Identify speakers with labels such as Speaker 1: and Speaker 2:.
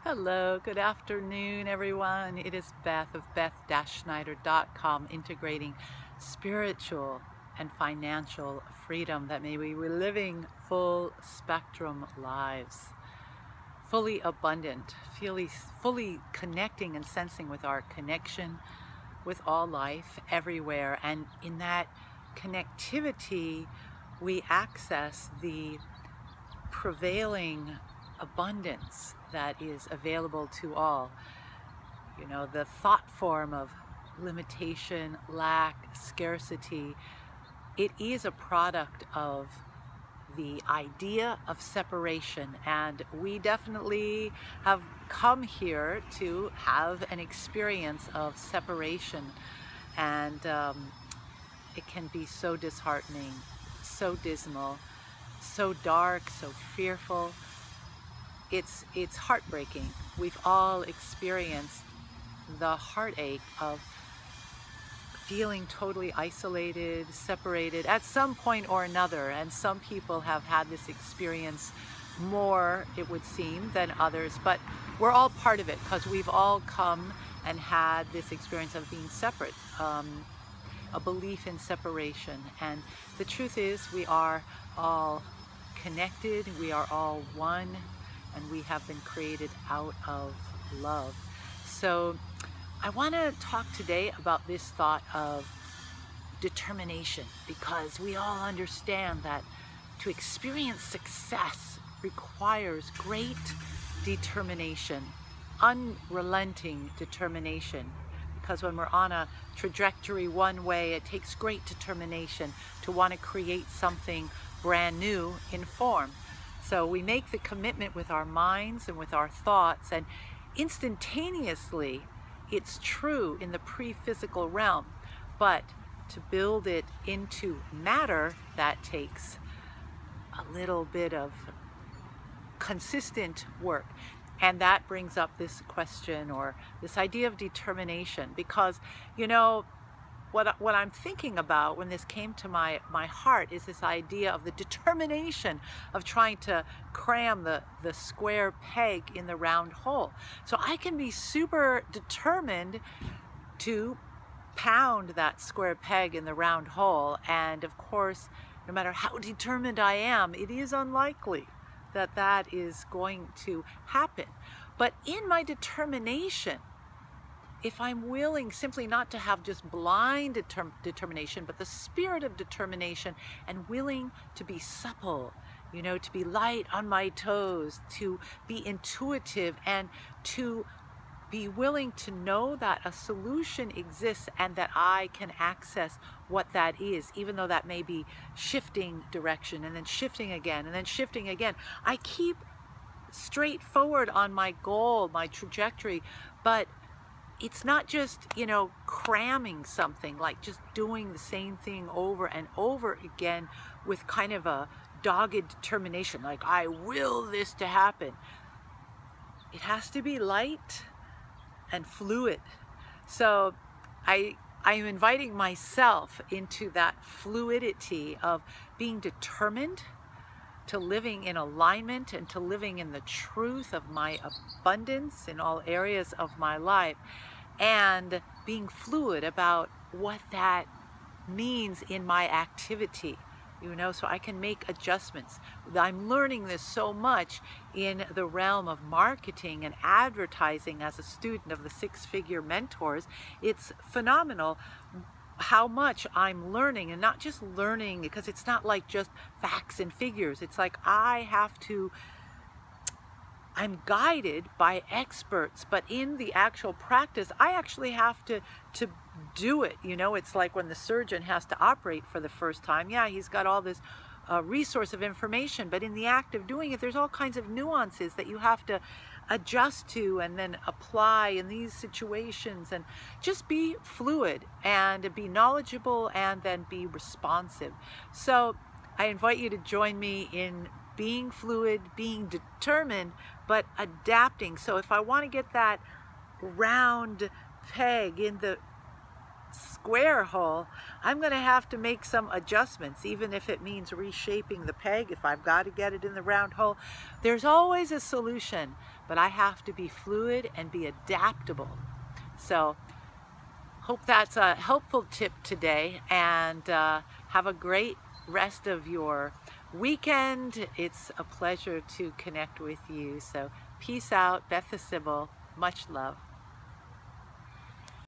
Speaker 1: Hello, good afternoon, everyone. It is Beth of beth-schneider.com, integrating spiritual and financial freedom that may we be living full spectrum lives, fully abundant, fully connecting and sensing with our connection with all life everywhere. And in that connectivity, we access the prevailing abundance that is available to all. You know, the thought form of limitation, lack, scarcity, it is a product of the idea of separation, and we definitely have come here to have an experience of separation, and it can be so disheartening, so dismal, so dark, so fearful. It's heartbreaking. We've all experienced the heartache of feeling totally isolated, separated at some point or another, and some people have had this experience more, it would seem, than others, but we're all part of it because we've all come and had this experience of being separate, a belief in separation. And the truth is, we are all connected, we are all one, and we have been created out of love. So I want to talk today about this thought of determination, because we all understand that to experience success requires great determination, unrelenting determination. Because when we're on a trajectory one way, it takes great determination to want to create something brand new in form. So we make the commitment with our minds and with our thoughts, and instantaneously it's true in the pre-physical realm, but to build it into matter, that takes a little bit of consistent work. And that brings up this question, or this idea of determination, because, you know, what I'm thinking about when this came to my heart is this idea of the determination of trying to cram the square peg in the round hole. So I can be super determined to pound that square peg in the round hole, and of course, no matter how determined I am, it is unlikely that that is going to happen. But in my determination, if I'm willing simply not to have just blind determination, but the spirit of determination, and willing to be supple, you know, to be light on my toes, to be intuitive, and to be willing to know that a solution exists and that I can access what that is, even though that may be shifting direction and then shifting again and then shifting again. I keep straight forward on my goal, my trajectory, but it's not just, you know, cramming something, like just doing the same thing over and over again with kind of a dogged determination, like I will this to happen. It has to be light and fluid. So I am inviting myself into that fluidity of being determined, to living in alignment, and to living in the truth of my abundance in all areas of my life, and being fluid about what that means in my activity, you know, so I can make adjustments. I'm learning this so much in the realm of marketing and advertising as a student of the six-figure mentors. It's phenomenal how much I'm learning, and not just learning because it's not like just facts and figures. It's like I'm guided by experts, but in the actual practice, I actually have to do it. You know, it's like when the surgeon has to operate for the first time. Yeah, he's got all this resource of information, but in the act of doing it, there's all kinds of nuances that you have to adjust to and then apply in these situations, and just be fluid and be knowledgeable and then be responsive. So I invite you to join me in being fluid, being determined, but adapting. So if I want to get that round peg in the square hole, I'm going to have to make some adjustments, even if it means reshaping the peg, if I've got to get it in the round hole. There's always a solution, but I have to be fluid and be adaptable. So hope that's a helpful tip today, and have a great rest of your weekend. It's a pleasure to connect with you. So peace out. Beth the Sybil. Much love.